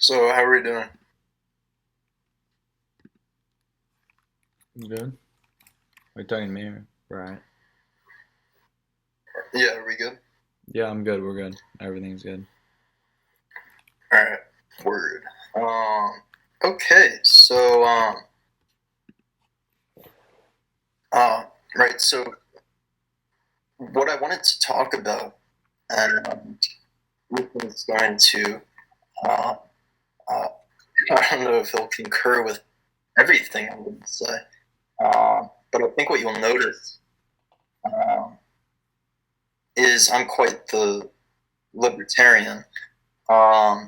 So how are we doing? Good. Are you talking to me? Right. Yeah, are we good? Yeah, I'm good. We're good. Everything's good. All right. Word. Um. Okay. Uh, right. So what I wanted to talk about, and Ethan's going to, uh, uh, I don't know if he'll concur with everything I would say, but I think what you'll notice um, is I'm quite the libertarian. Um,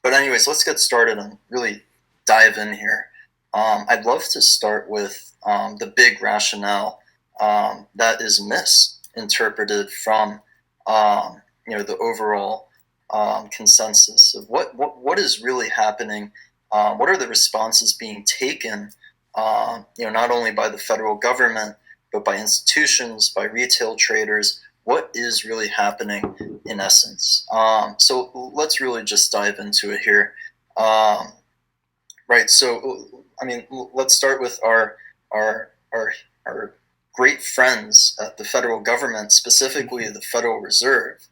But anyways, let's get started and really dive in here. I'd love to start with the big rationale that is misinterpreted from the overall consensus of what is really happening. What are the responses being taken? Not only by the federal government but by institutions, by retail traders. What is really happening in essence? So let's really just dive into it here. Um, right. So I mean, let's start with our our our great friends at the federal government, specifically the Federal Reserve.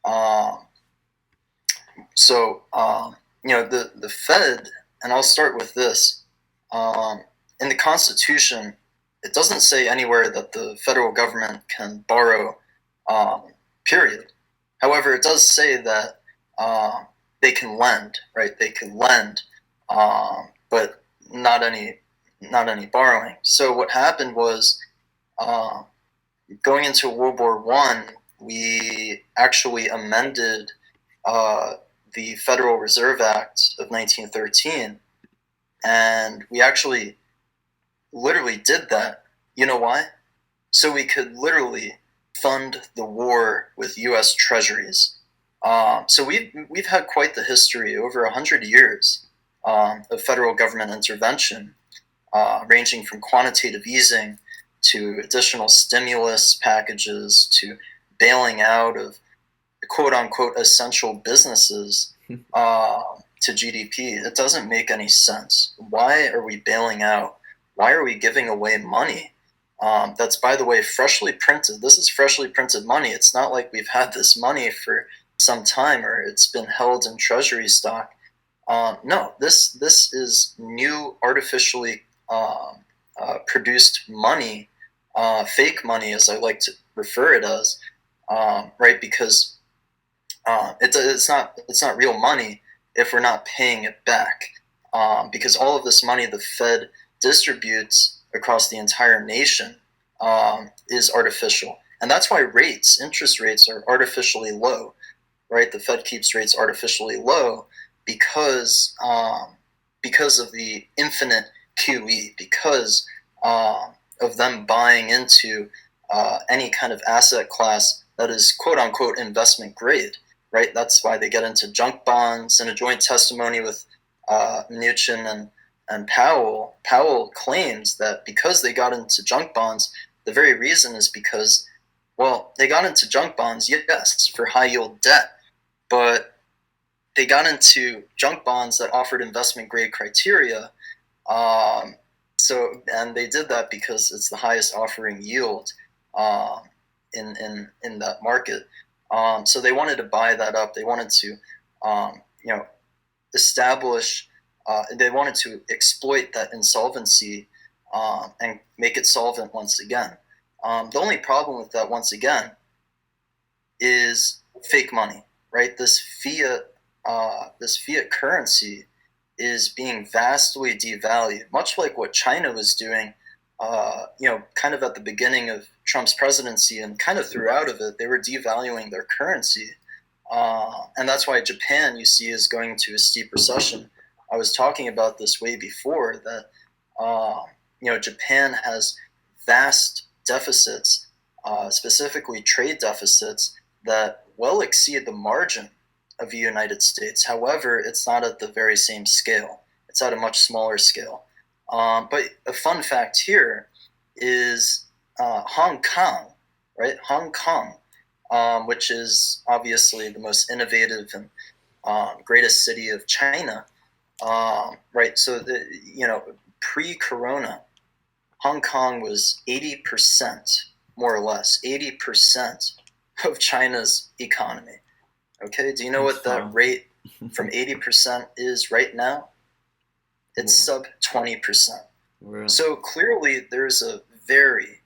Um, the Fed, and I'll start with this. Um, in the Constitution, it doesn't say anywhere that the federal government can borrow. Period. However, it does say that they can lend, right? They can lend, but not any not any borrowing. So what happened was uh, going into World War I, we actually amended uh, the Federal Reserve Act of 1913, and we actually literally did that. You know why? So we could literally fund the war with U.S. treasuries. So we've had quite the history over 100 years of federal government intervention, ranging from quantitative easing to additional stimulus packages to bailing out of quote unquote essential businesses uh, to GDP. It doesn't make any sense. Why are we bailing out? Why are we giving away money? That's, by the way, freshly printed. This is freshly printed money. It's not like we've had this money for some time or it's been held in treasury stock. No, this is new, artificially produced money, fake money, as I like to refer it as, right? Because it's not real money if we're not paying it back. Because all of this money the Fed distributes across the entire nation is artificial, and that's why interest rates, are artificially low. Right, the Fed keeps rates artificially low because because of the infinite QE, because of them buying into any kind of asset class that is quote unquote investment grade. Right, that's why they get into junk bonds. In a joint testimony with Mnuchin and Powell, Powell claims that because they got into junk bonds, the very reason is because, well, they got into junk bonds, yes, for high yield debt, but they got into junk bonds that offered investment grade criteria. Um, and they did that because it's the highest offering yield um, in that market. So they wanted to buy that up. They wanted to, you know, establish. They wanted to exploit that insolvency and make it solvent once again. The only problem with that, once again, is fake money, right? This fiat currency is being vastly devalued, much like what China was doing. Kind of at the beginning of Trump's presidency and kind of throughout of it, they were devaluing their currency, and that's why Japan, you see, is going to a steep recession. I was talking about this way before that. Japan has vast deficits, specifically trade deficits that well exceed the margin of the United States. However, it's not at the very same scale. It's at a much smaller scale. But a fun fact here is Hong Kong, right? Hong Kong, which is obviously the most innovative and greatest city of China, right? So pre-corona, Hong Kong was 80%, more or less, 80% of China's economy. Okay, do you know what that rate from 80% is right now? It's sub 20%. Really? So clearly, there's a very,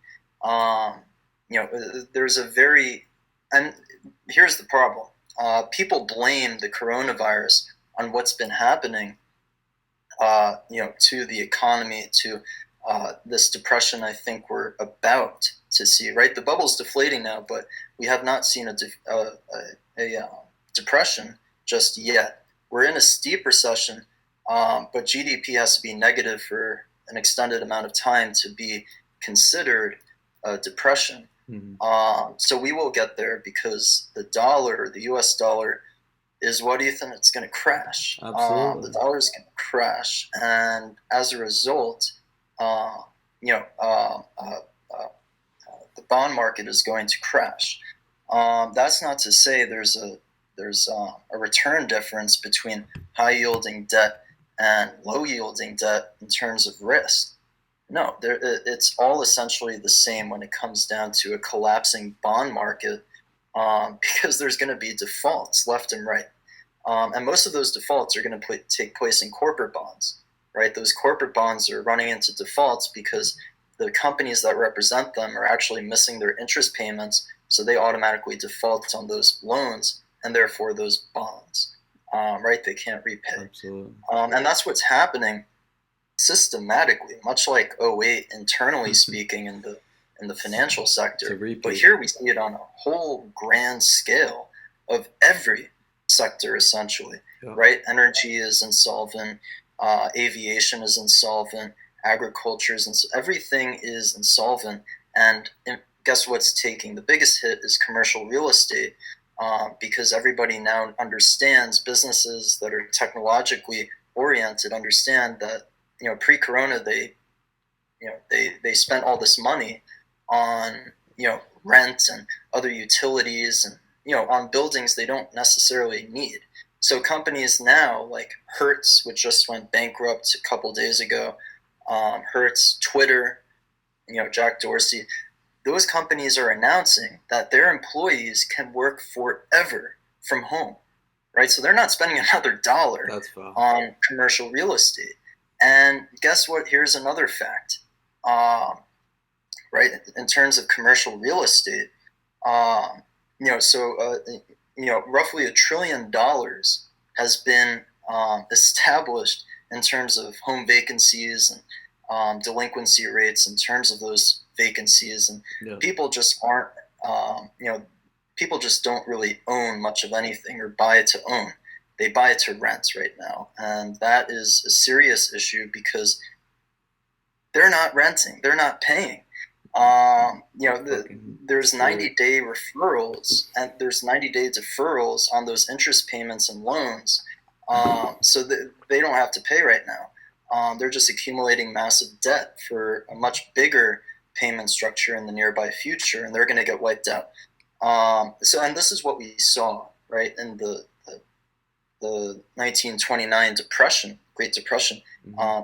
there's a very, and here's the problem. People blame the coronavirus on what's been happening, to the economy, to this depression I think we're about to see, right? The bubble's deflating now, but we have not seen a depression just yet. We're in a steep recession, but GDP has to be negative for an extended amount of time to be considered a depression. Mm-hmm. So we will get there because the dollar, the US dollar, is what, Ethan? It's going to crash. Absolutely. The dollar is going to crash, and as a result, the bond market is going to crash. That's not to say there's a return difference between high yielding debt and low yielding debt in terms of risk. No, it's all essentially the same when it comes down to a collapsing bond market, because there's going to be defaults left and right. And most of those defaults are going to take place in corporate bonds, right? Those corporate bonds are running into defaults because the companies that represent them are actually missing their interest payments, so they automatically default on those loans and therefore those bonds, right? They can't repay. Absolutely. And that's what's happening systematically, much like 08 internally speaking in the financial sector. But here we see it on a whole grand scale of every sector, essentially, right? Energy is insolvent, aviation is insolvent, agriculture is insolvent, everything is insolvent. And guess what's taking the biggest hit is commercial real estate, because everybody now understands, businesses that are technologically oriented understand that, pre-corona they spent all this money on rent and other utilities and on buildings they don't necessarily need. So companies now like Hertz, which just went bankrupt a couple days ago, Hertz, Twitter, Jack Dorsey, those companies are announcing that their employees can work forever from home, right? So they're not spending another dollar on commercial real estate. And guess what? Here's another fact, right? In terms of commercial real estate, roughly $1 trillion has been established in terms of home vacancies and delinquency rates in terms of those vacancies, and people just aren't, people just don't really own much of anything or buy to own. They buy to rent right now, and that is a serious issue because they're not renting, they're not paying. There's 90-day referrals and there's 90-day deferrals on those interest payments and loans, so they don't have to pay right now. They're just accumulating massive debt for a much bigger payment structure in the nearby future, and they're going to get wiped out. And this is what we saw, right, in the 1929 depression, Great Depression.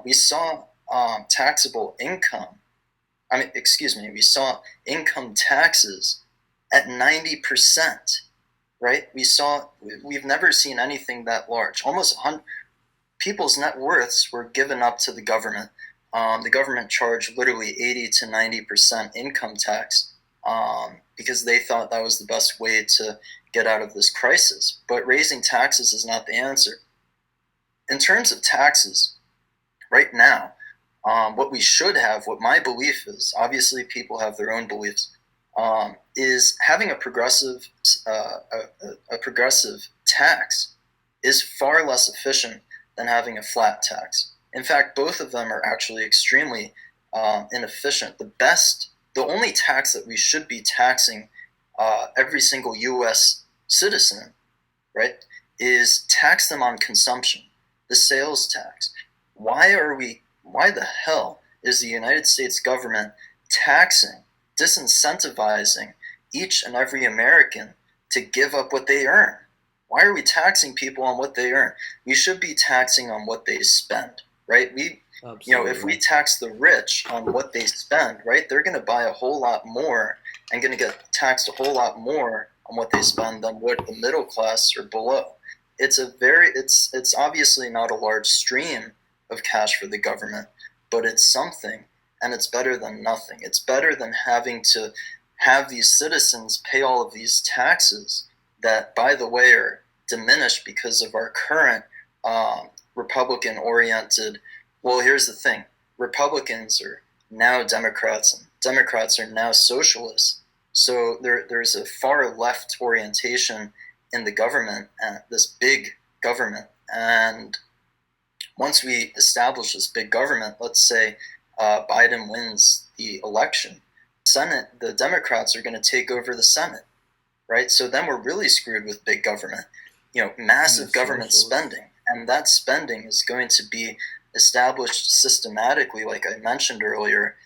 We saw taxable income. We saw income taxes at 90%, right? We've never seen anything that large. Almost 100 people's net worths were given up to the government. The government charged literally 80 to 90% income tax, because they thought that was the best way to get out of this crisis. But raising taxes is not the answer. In terms of taxes, right now, what we should have, what my belief is, obviously people have their own beliefs, is having a progressive tax is far less efficient than having a flat tax. In fact, both of them are actually extremely inefficient. The only tax that we should be taxing every single U.S. citizen, right, is tax them on consumption, the sales tax. Why the hell is the United States government taxing, disincentivizing each and every American to give up what they earn, Why are we taxing people on what they earn? We should be taxing on what they spend, right? If we Absolutely. tax the rich on what they spend, right, they're going to buy a whole lot more and going to get taxed a whole lot more on what they spend than what the middle class or below. It's obviously not a large stream of cash for the government, but it's something, and it's better than nothing. It's better than having to have these citizens pay all of these taxes that, by the way, are diminished because of our current Republican oriented. Well, here's the thing: Republicans are now Democrats, and Democrats are now socialists. So there's a far left orientation in the government, this big government. And once we establish this big government, let's say Biden wins the election, the Democrats are going to take over the Senate, right? So then we're really screwed with big government, Yeah, massive government socialist. spending. And that spending is going to be established systematically, like I mentioned earlier.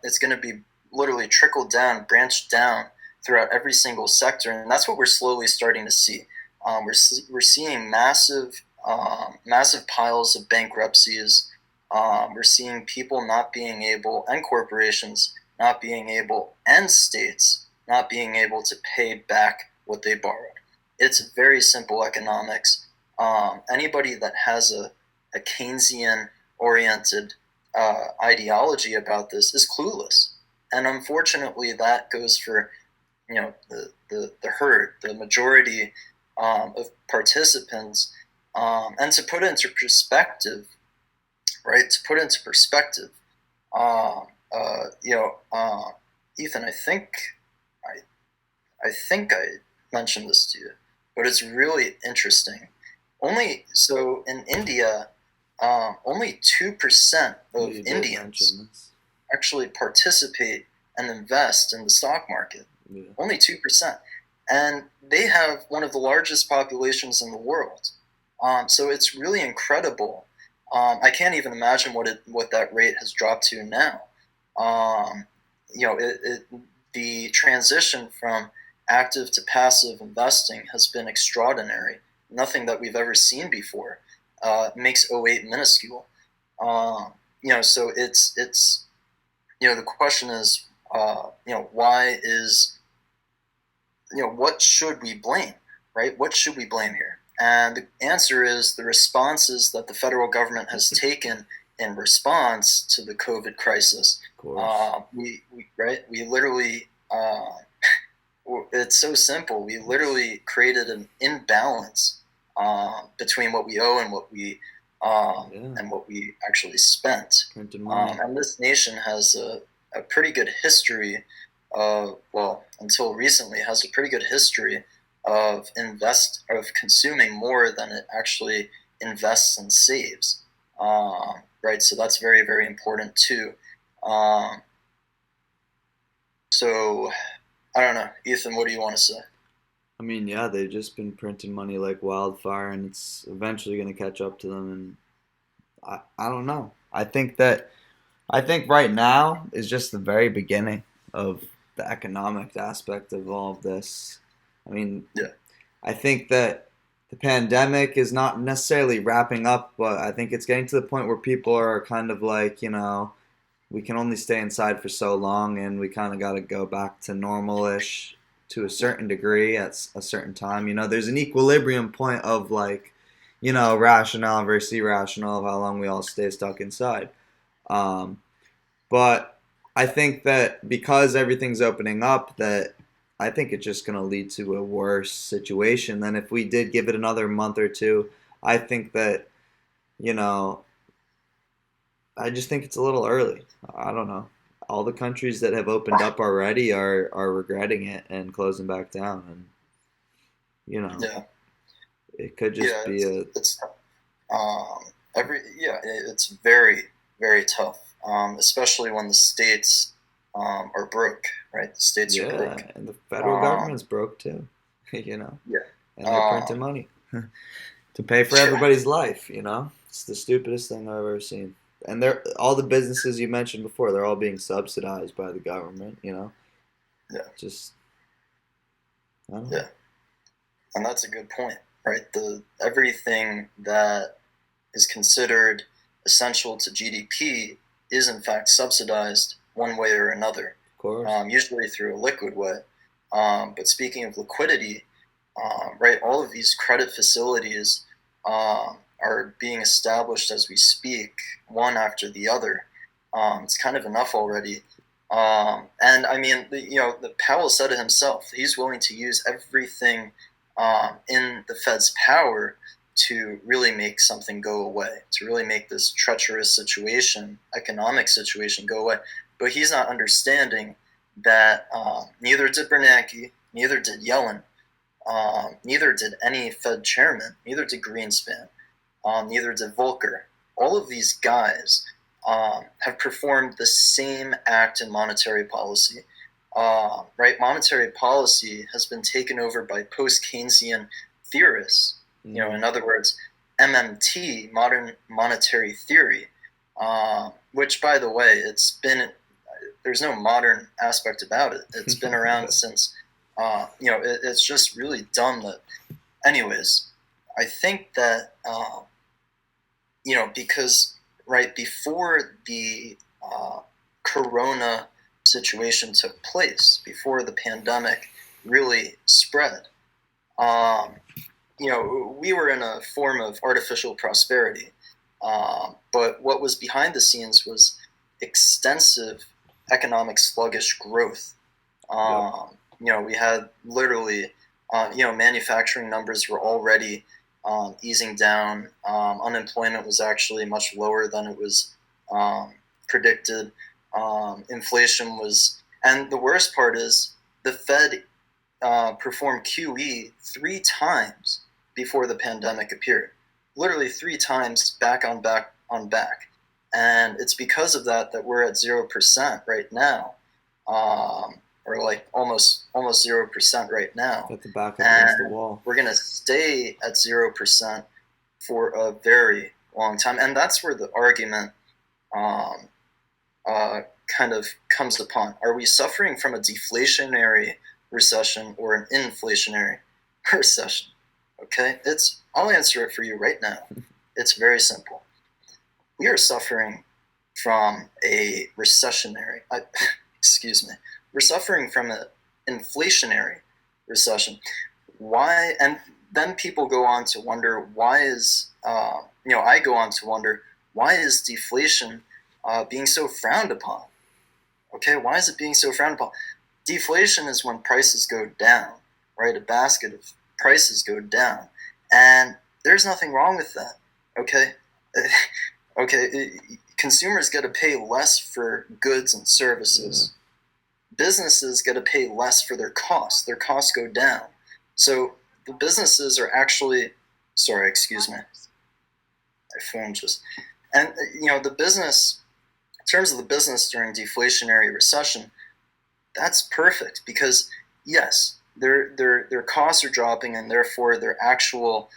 It's going to be literally trickled down, branched down throughout every single sector. And that's what we're slowly starting to see. We're seeing massive piles of bankruptcies. We're seeing people not being able, and corporations not being able, and states not being able to pay back what they borrowed. It's very simple economics. Anybody that has a Keynesian oriented ideology about this is clueless. And unfortunately, that goes for the herd, the majority of participants. And to put it into perspective, right? To put it into perspective, uh, you know, Ethan, I think I mentioned this to you, but it's really interesting. In India, only 2% Yeah, of you did Indians mention this. actually participate and invest in the stock market. Yeah. Only 2%, and they have one of the largest populations in the world. So it's really incredible. I can't even imagine what that rate has dropped to now. Um, the transition from active to passive investing has been extraordinary. Nothing that we've ever seen before. Makes '08 minuscule. So the question is, why is what should we blame, right? What should we blame here? And the answer is the responses that the federal government has taken in response to the COVID crisis. Of course. We literally, it's so simple. We literally created an imbalance between what we owe Yeah. and what we actually spent. Printed money. And this nation has a pretty good history until recently, has a pretty good history of consuming more than it actually invests and saves. Right, so that's very, very important too. Um, so I don't know, Ethan. What do you want to say? I mean, yeah, they've just been printing money like wildfire, and it's eventually going to catch up to them. And I don't know. I think right now is just the very beginning of the economic aspect of all of this. I mean, Yeah, I think that the pandemic is not necessarily wrapping up, but I think it's getting to the point where people are kind of like, we can only stay inside for so long, and we kind of got to go back to normal-ish to a certain degree at a certain time. There's an equilibrium point of like, rationale versus irrational of how long we all stay stuck inside. Um, but I think that because everything's opening up, that I think it's just going to lead to a worse situation than if we did give it another month or two. I think that, you know, I just think it's a little early. I don't know. All the countries that have opened up already are regretting it and closing back down, and you know, yeah, it could just yeah. be a It's it's very, very tough, especially when the states are broke. Right, the states are broke. yeah, and the federal Um, government's broke too, you know, yeah, and they're printing um, money to pay for yeah, everybody's life. It's the stupidest thing I've ever seen. And they're all the businesses you mentioned before, they're all being subsidized by the government. yeah, Just I don't know. yeah. And that's a good point, right? The everything that is considered essential to GDP is in fact subsidized one way or another, Of course. usually through a liquid way. But speaking of liquidity, right, all of these credit facilities are being established as we speak, one after the other. It's kind of enough already. And I mean, the Powell said it himself. He's willing to use everything in the Fed's power to really make something go away, to really make this treacherous situation, economic situation, go away. But he's not understanding that neither did Bernanke, neither did Yellen, neither did any Fed chairman, neither did Greenspan, neither did Volcker. All of these guys have performed the same act in monetary policy. Right, monetary policy has been taken over by post-Keynesian theorists. In other words, MMT, modern monetary theory, which, by the way, there's no modern aspect about it. It's been around since, it's just really dumb that, anyways, I think that, because, right, before the corona situation took place, before the pandemic really spread, we were in a form of artificial prosperity. But what was behind the scenes was extensive economic sluggish growth. We had literally, manufacturing numbers were already easing down. Unemployment was actually much lower than it was predicted. Inflation was, and the worst part is the Fed performed QE 3 times before the pandemic appeared. Literally 3 times back on back on back. And it's because of that we're at 0% right now, or like almost 0% right now. At the back against the wall. We're going to stay at 0% for a very long time. And that's where the argument kind of comes upon. Are we suffering from a deflationary recession or an inflationary recession? Okay, I'll answer it for you right now. It's very simple. We are suffering from a recessionary, we're suffering from an inflationary recession. Why? And then people go on to wonder, why is, I go on to wonder, why is deflation being so frowned upon? Okay, why is it being so frowned upon? Deflation is when prices go down, right? A basket of prices go down. And there's nothing wrong with that, okay? Consumers get to pay less for goods and services. Yeah. Businesses get to pay less for their costs. Their costs go down. So the businesses are actually, sorry, excuse me. My phone just, and the business, in terms of the business during deflationary recession, that's perfect because yes, their costs are dropping and therefore their actual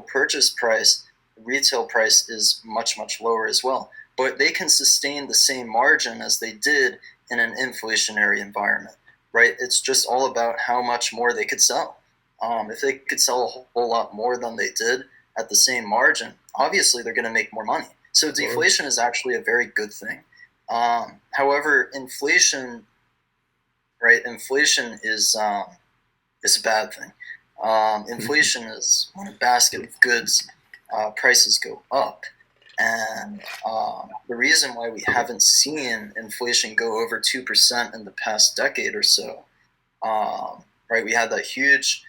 purchase price, retail price is much, much lower as well. But they can sustain the same margin as they did in an inflationary environment, right? It's just all about how much more they could sell. If they could sell a whole lot more than they did at the same margin, obviously they're going to make more money. So deflation is actually a very good thing. However, inflation, right? Inflation is a bad thing. Inflation is when a basket of goods prices go up. And the reason why we haven't seen inflation go over 2% in the past decade or so, right? We had that huge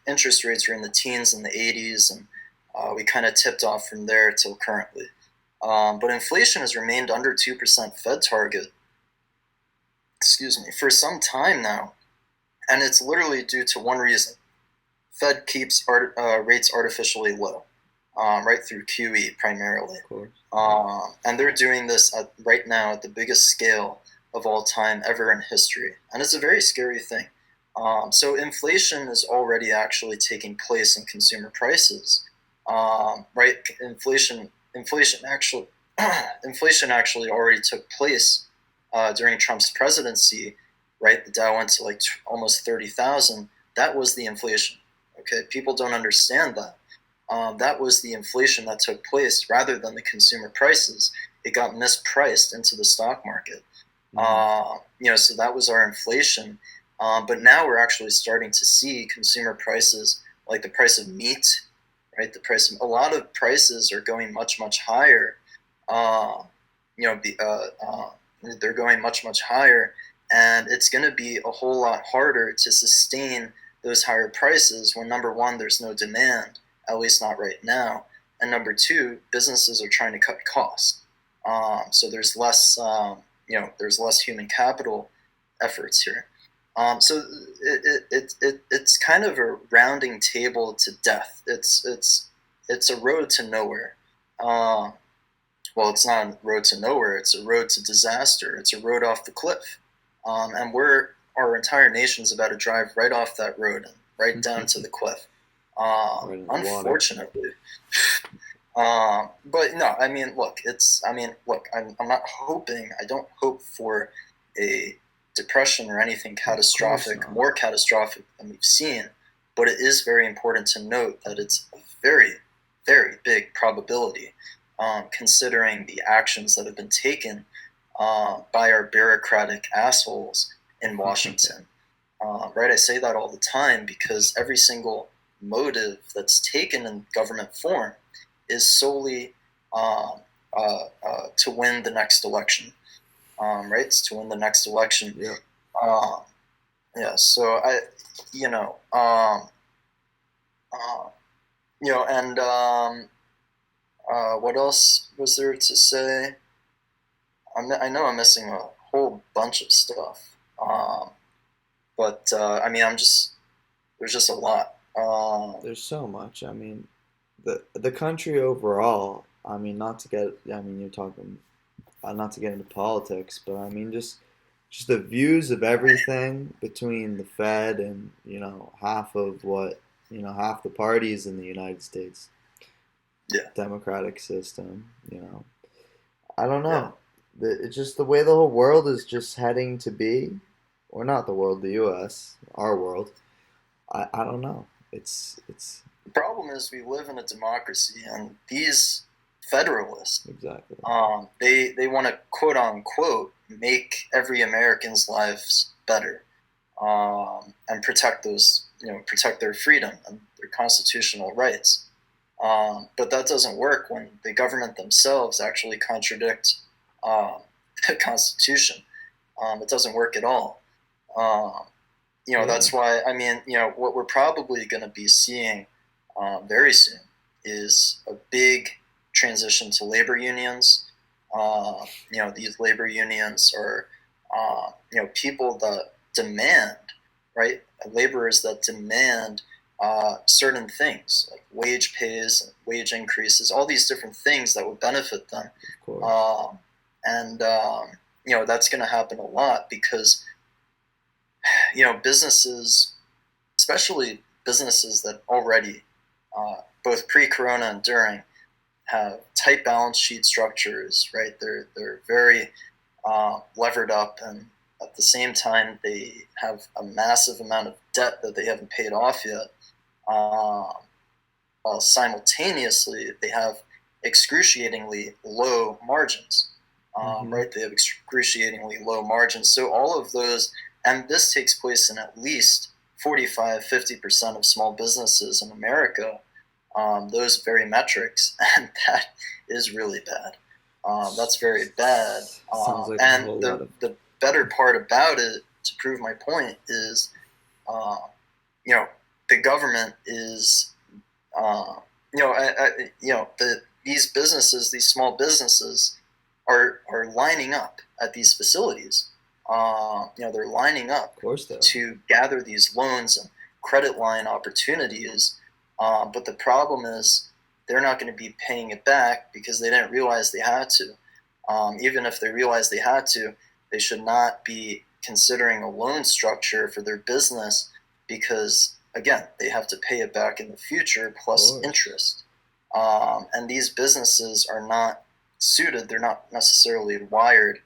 interest rates were in the teens in the 80s, and we kind of tipped off from there till currently. But inflation has remained under 2% Fed target, for some time now. And it's literally due to one reason. Fed keeps rates artificially low, right through QE primarily. And they're doing this right now at the biggest scale of all time ever in history. And it's a very scary thing. So inflation is already actually taking place in consumer prices, right? Inflation actually already took place during Trump's presidency, right? The Dow went to like almost 30,000. that was the inflation. Okay, people don't understand that. That was the inflation that took place rather than the consumer prices. It got mispriced into the stock market. So that was our inflation. But now we're actually starting to see consumer prices, like the price of meat, right? A lot of prices are going much, much higher. Uh, you know, be, they're going much, much higher, and it's going to be a whole lot harder to sustain those higher prices when, number one, there's no demand, at least not right now, and number two, businesses are trying to cut costs. So there's less, there's less human capital efforts here. It's kind of a rounding table to death. It's a road to nowhere. Well, it's not a road to nowhere. It's a road to disaster. It's a road off the cliff. And our entire nation's about to drive right off that road and right down to the cliff. Right in the water. Unfortunately. But no, I mean, look, I'm not hoping, I don't hope for a depression or anything catastrophic, more catastrophic than we've seen, but it is very important to note that it's a very, very big probability, considering the actions that have been taken by our bureaucratic assholes in Washington. Right, I say that all the time because every single motive that's taken in government form is solely to win the next election. Right, it's to win the next election. Yeah. So what else was there to say? I know I'm missing a whole bunch of stuff. But there's just a lot. There's so much. I mean, the country overall. I mean, you're talking, not to get into politics, but I mean, just the views of everything between the Fed and half the parties in the United States. Yeah. Democratic system. I don't know. It's just the way the whole world is just heading to be, or not the world, the U.S., our world. I don't know. It's The problem is we live in a democracy, and these federalists, exactly. They want to quote unquote make every American's lives better, and protect their freedom and their constitutional rights. But that doesn't work when the government themselves actually contradict the Constitution. It doesn't work at all. That's why, what we're probably going to be seeing very soon is a big transition to labor unions. These labor unions are, people that demand, right? Laborers that demand certain things like wage pays, and wage increases, all these different things that would benefit them. Of course. That's going to happen a lot because, businesses, especially businesses that already, both pre-corona and during, have tight balance sheet structures, right? They're very levered up, and at the same time they have a massive amount of debt that they haven't paid off yet. While simultaneously they have excruciatingly low margins, right? They have excruciatingly low margins. So all of those, and this takes place in at least 45-50% of small businesses in America, those very metrics, and that is really bad. That's very bad. Sounds like and the better part about it, to prove my point, is, the government is, these businesses, these small businesses, are lining up at these facilities. They're lining up to gather these loans and credit line opportunities. But the problem is they're not going to be paying it back because they didn't realize they had to. Even if they realized they had to, they should not be considering a loan structure for their business because, again, they have to pay it back in the future plus interest. And these businesses are not suited, they're not necessarily wired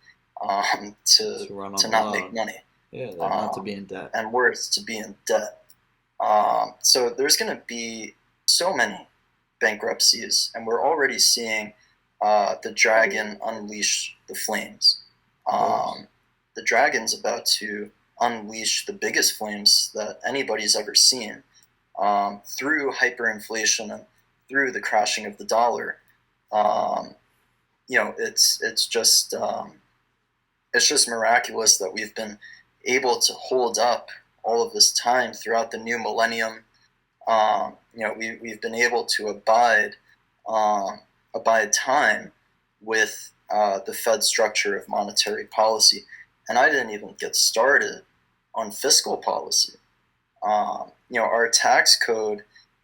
to not make money. Yeah, they're not to be in debt. And worse, to be in debt. So there's going to be so many bankruptcies, and we're already seeing the dragon unleash the flames. Of course. The dragon's about to unleash the biggest flames that anybody's ever seen through hyperinflation and through the crashing of the dollar. Um, it's just miraculous that we've been able to hold up all of this time throughout the new millennium. We've been able to um, abide time with the Fed structure of monetary policy. And I didn't even get started on fiscal policy. Our tax code,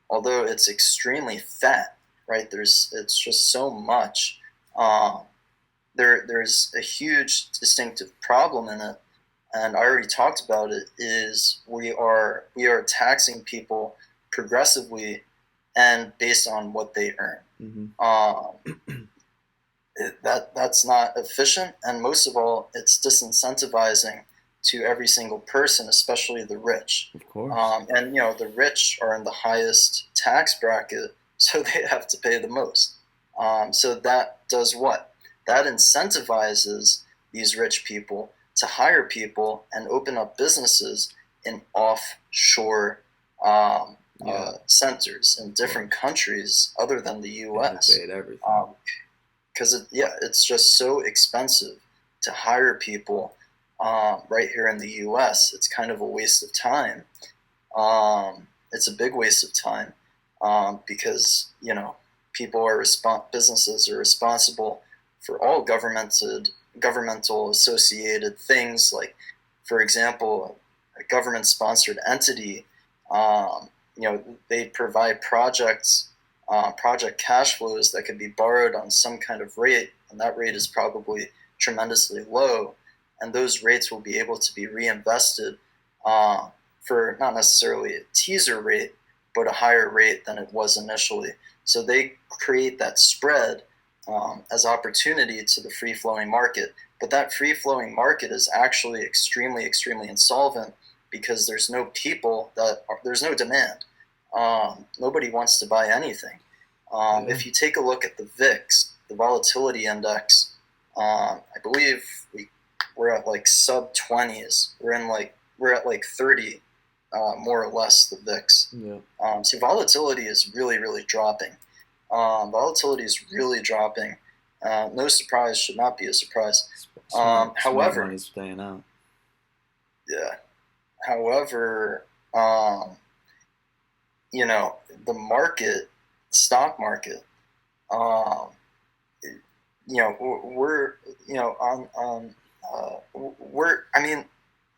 although it's extremely fat, right? It's just so much. Um, there's a huge distinctive problem in it, and I already talked about it. Is we are taxing people progressively and based on what they earn. Hmm. Um, that's not efficient, and most of all, it's disincentivizing to every single person, especially the rich. Of course. And the rich are in the highest tax bracket, so they have to pay the most. So that does what? That incentivizes these rich people to hire people and open up businesses in offshore Yeah. centers in Of different course. countries other than the And U.S. evade everything. Because it's just so expensive to hire people right here in the U.S. It's kind of a waste of time. It's a big waste of time because businesses are responsible for all governmental associated things, like, for example, a government sponsored entity. Um, they provide project cash flows that could be borrowed on some kind of rate, and that rate is probably tremendously low, and those rates will be able to be reinvested uh, for not necessarily a teaser rate, but a higher rate than it was initially. So they create that spread as opportunity to the free flowing market. But that free flowing market is actually extremely, extremely insolvent because there's no demand. Nobody wants to buy anything. Yeah. If you take a look at the VIX, the volatility index, I believe we're at like sub 20s. We're at like 30, more or less, the VIX. Yeah. So volatility is really, really dropping. Volatility is really dropping. No surprise, should not be a surprise. Smart However, money's staying out. yeah. However, um, the market, stock market, um, we're on we're I mean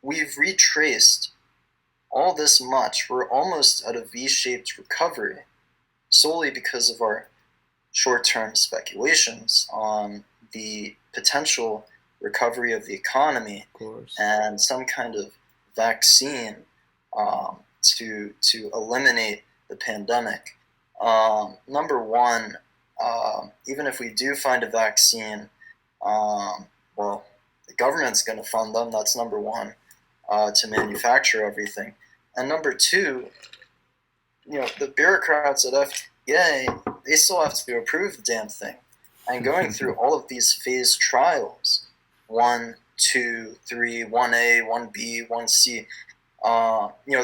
we've retraced all this much. We're almost at a V-shaped recovery solely because of our short-term speculations on the potential recovery of the economy Of course. and some kind of vaccine to eliminate the pandemic. Number one, even if we do find a vaccine, well, the government's going to fund them. That's number one, to manufacture everything. And number two, the bureaucrats at FDA, they still have to approve the damn thing. And going through all of these phased trials, 1, 2, 3, 1A, 1B, 1C,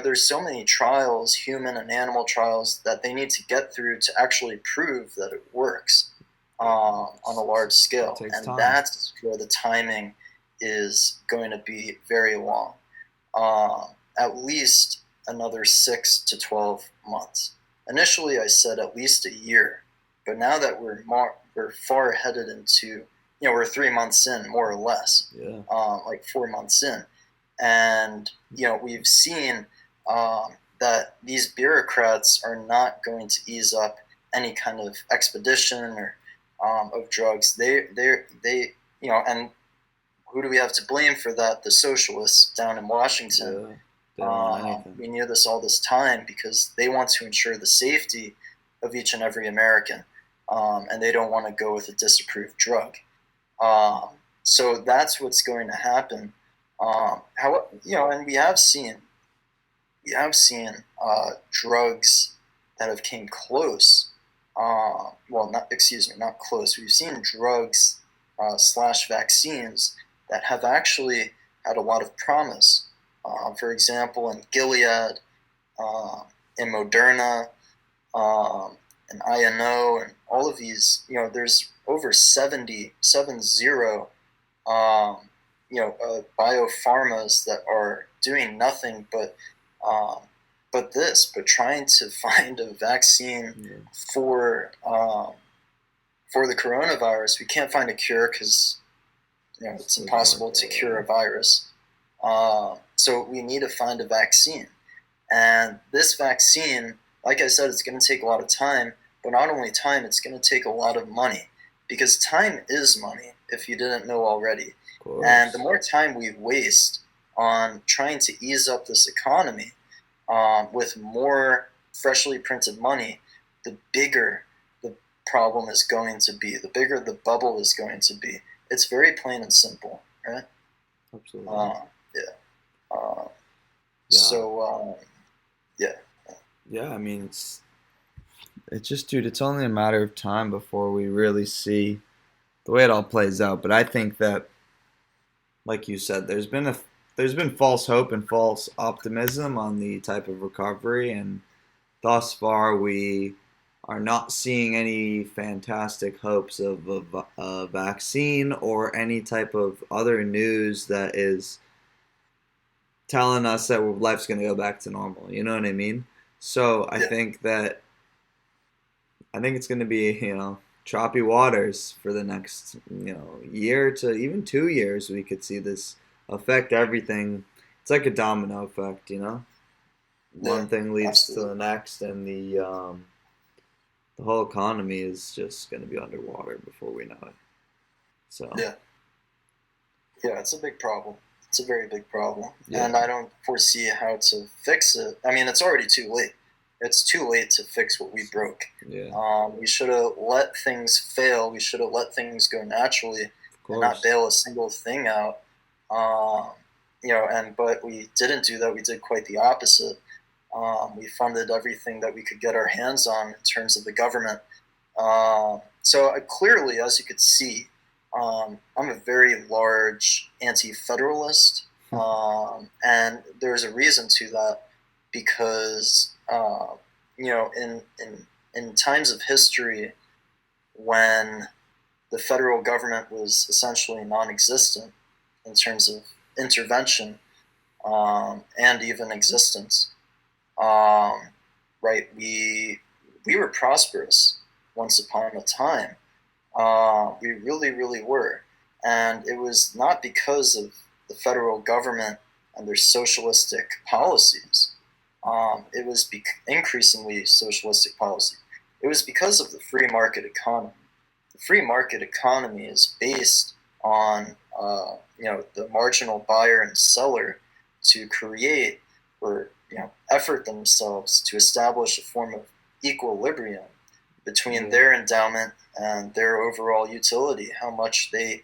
there's so many trials, human and animal trials, that they need to get through to actually prove that it works on a large That scale. takes And time. that's where the timing is going to be very long. Uh, at least another 6 to 12 months. Initially, I said at least a year, but now that we're far headed into, we're 3 months in, more or less, Yeah. like 4 months in, and we've seen that these bureaucrats are not going to ease up any kind of expedition or of drugs. And who do we have to blame for that? The socialists down in Washington. Yeah. They don't want We anything. knew this all this time because they want to ensure the safety of each and every American, and they don't want to go with a disapproved drug. Um, so that's what's going to happen. And we have seen we have seen drugs that have came close. Well, not excuse me, not close. We've seen drugs slash vaccines that have actually had a lot of promise. For example, in Gilead, uh, in Moderna, and INO, and all of these, there's over 70 biopharmas that are doing nothing um, but trying to find a vaccine Yeah, for for the coronavirus. We can't find a cure because it's so hard. impossible to cure a virus. So we need to find a vaccine, and this vaccine, like I said, it's going to take a lot of time. But not only time, it's going to take a lot of money, because time is money, if you didn't know already. Of And the course. more time we waste on trying to ease up this economy with more freshly printed money, the bigger the problem is going to be, the bigger the bubble is going to be. It's very plain and simple, right? Absolutely. Uh, yeah. Uh, Yeah. so, yeah. Yeah, I mean it's just, dude, it's only a matter of time before we really see the way it all plays out. But I think that, like you said, there's been false hope and false optimism on the type of recovery, and thus far we are not seeing any fantastic hopes of a vaccine or any type of other news that is telling us that life's going to go back to normal. You know what I mean? So Yeah. I think it's going to be, choppy waters for the next, year to even 2 years. We could see this affect everything. It's like a domino effect. Yeah. One thing leads to the Absolutely. next, and the whole economy is just going to be underwater before we know it. So, Yeah. Yeah, it's a big problem. It's a very big problem. yeah, And I don't foresee how to fix it. I mean, it's already too late. It's too late to fix what we broke. yeah, We should have let things fail. We should have let things go naturally of and not course. bail a single thing out. Um, but we didn't do that. We did quite the opposite. We funded everything that we could get our hands on in terms of the government. So clearly, as you could see, I'm a very large anti-federalist, and there's a reason to that, because in times of history when the federal government was essentially non-existent in terms of intervention and even existence, um, right? We were prosperous once upon a time. We really, really were. And it was not because of the federal government and their socialistic policies. It was increasingly socialistic policy. It was because of the free market economy. The free market economy is based on the marginal buyer and seller to create or effort themselves to establish a form of equilibrium between Yeah, their endowment and their overall utility, how much they're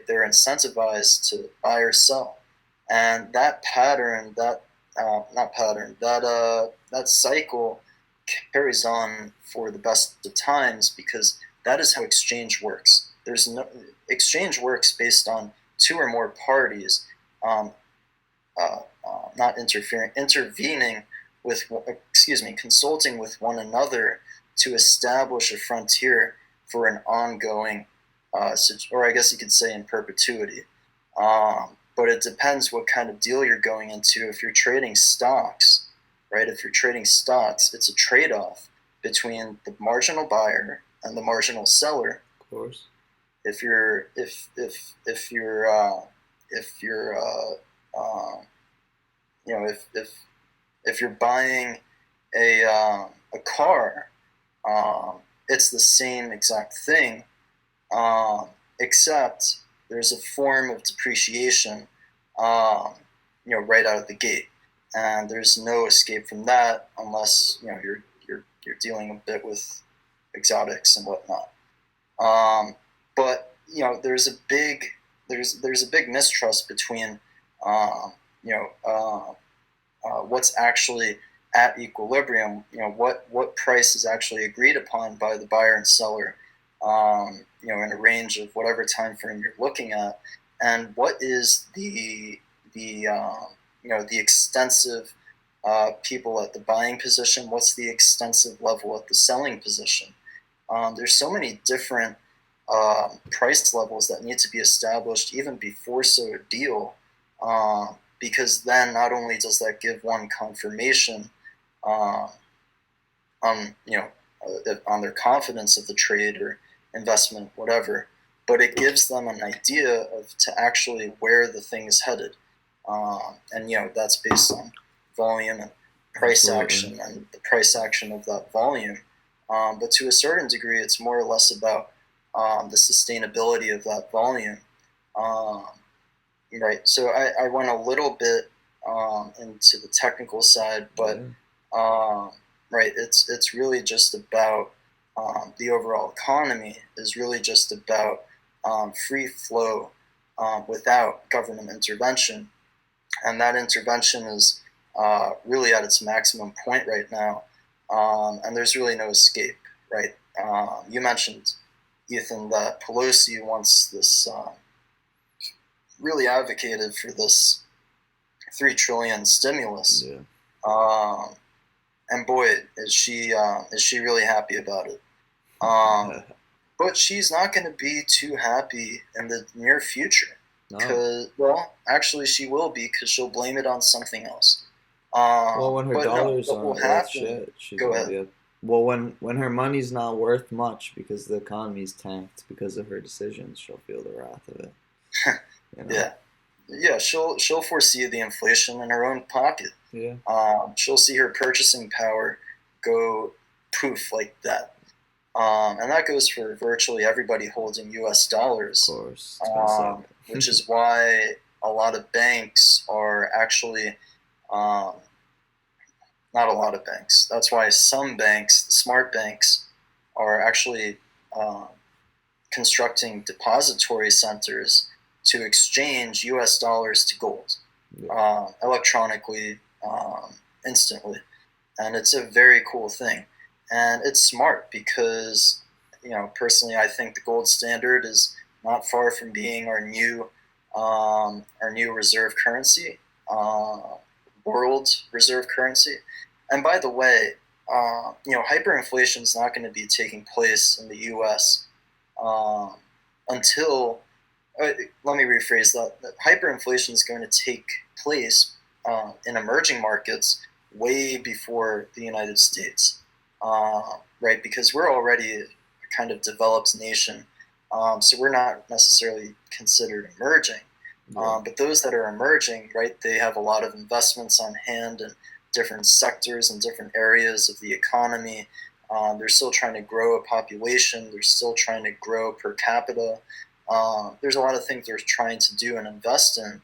incentivized to buy or sell, and that pattern, that not pattern, that cycle carries on for the best of times, because that is how exchange works. There's no exchange works based on two or more parties um, not interfering, intervening with, consulting with one another to establish a frontier for an ongoing, or I guess you could say in perpetuity. But it depends what kind of deal you're going into. If you're trading stocks, right? If you're trading stocks, it's a trade-off between the marginal buyer and the marginal seller. of course. If you're if you're if you're buying a car, it's the same exact thing, um, except there's a form of depreciation, um, right out of the gate, and there's no escape from that unless you're dealing a bit with exotics and whatnot. But there's a big mistrust between um, you know what's actually at equilibrium. What price is actually agreed upon by the buyer and seller. In a range of whatever time frame you're looking at, and what is the extensive people at the buying position. What's the extensive level at the selling position? There's so many different price levels that need to be established even before so a deal, because then not only does that give one confirmation uh, on on their confidence of the trade or investment, whatever, but it gives them an idea of to actually where the thing is headed, and that's based on volume and price Absolutely. action and the price action of that volume. But to a certain degree, it's more or less about the sustainability of that volume. Um, right. So I went a little bit into the technical side, but Yeah. um, right, it's really just about the overall economy is really just about free flow without government intervention, and that intervention is really at its maximum point right now, and there's really no escape. Right. You mentioned, Ethan, that Pelosi wants this really advocated for this 3 trillion stimulus. Yeah. Um, and boy, is she really happy about it. Um, but she's not going to be too happy in the near future. No. Cause, well, actually, she will be because she'll blame it on something else. Well, when her But no, dollars what will aren't worth happen? shit, she's Go gonna ahead. be up. Well, when her money's not worth much because the economy's tanked because of her decisions, she'll feel the wrath of it. You know. Yeah, yeah. She'll foresee the inflation in her own pocket. Yeah. She'll see her purchasing power go poof like that. And that goes for virtually everybody holding U.S. Of dollars, course, it's gonna suck. which is why a lot of banks are actually, um, not a lot of banks. That's why some banks, the smart banks, are actually um, constructing depository centers to exchange U.S. dollars to gold Yeah. electronically, instantly, and it's a very cool thing, and it's smart because personally I think the gold standard is not far from being our new reserve currency, uh, world reserve currency. And by the way, hyperinflation is not going to be taking place in the U.S. Um, until let me rephrase that hyperinflation is going to take place in emerging markets way before the United States, right? Because we're already a kind of developed nation, so we're not necessarily considered emerging. Yeah. But those that are emerging, right, they have a lot of investments on hand in different sectors and different areas of the economy. They're still trying to grow a population. They're still trying to grow per capita. There's a lot of things they're trying to do and invest in.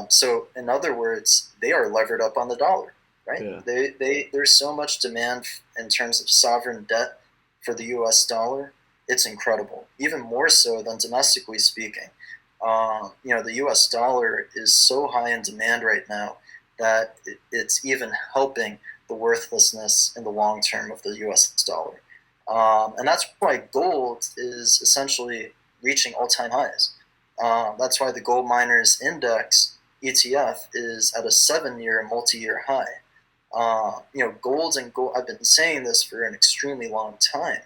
So, in other words, they are levered up on the dollar, right? Yeah. There's so much demand in terms of sovereign debt for the U.S. dollar. It's incredible, even more so than domestically speaking. The U.S. dollar is so high in demand right now that it's even helping the worthlessness in the long term of the U.S. dollar. And that's why gold is essentially reaching all-time highs. That's why the Gold Miners Index ETF is at a 7-year multi-year high. Gold and gold. I've been saying this for an extremely long time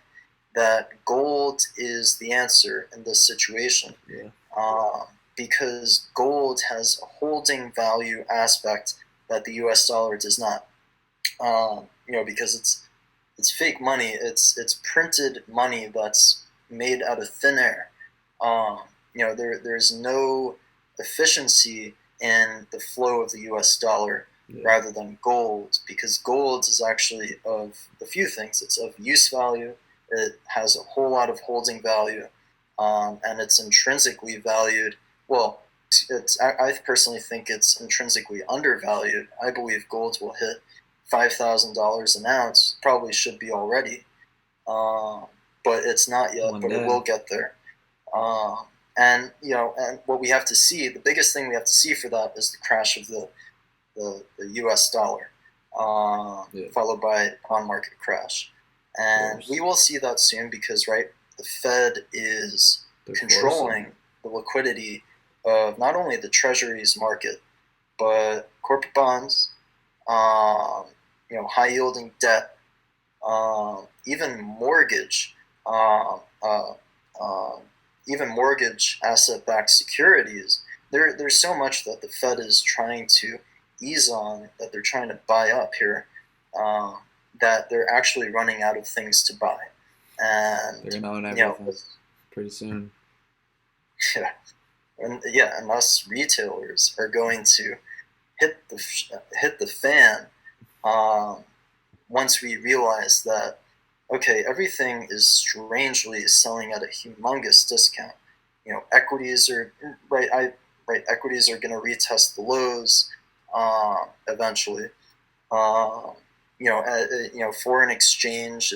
that gold is the answer in this situation, Yeah. um, because gold has a holding value aspect that the U.S. dollar does not. Because it's fake money. It's printed money that's made out of thin air. There's no efficiency in the flow of the U.S. dollar Yeah. rather than gold, because gold is actually of a few things. It's of use value. It has a whole lot of holding value, and it's intrinsically valued. Well, I personally think it's intrinsically undervalued. I believe gold will hit $5,000 an ounce. Probably should be already, um, but it's not yet. One But it will day. get there. And what we have to see, the biggest thing we have to see for that is the crash of the the U.S. dollar, Yeah, followed by bond market crash, of and we course. will see that soon because the Fed is They're forcing controlling it. the liquidity of not only the Treasuries market but corporate bonds, um, high yielding debt, even mortgage, um, uh, um, even mortgage asset-backed securities. There's so much that the Fed is trying to ease on, that they're trying to buy up here, um, that they're actually running out of things to buy, They're and gonna own you know, everything pretty soon. yeah, and us retailers are going to hit the fan, um, once we realize that, okay, everything is strangely selling at a humongous discount. Equities are right. Equities are going to retest the lows, eventually. Um, Foreign exchange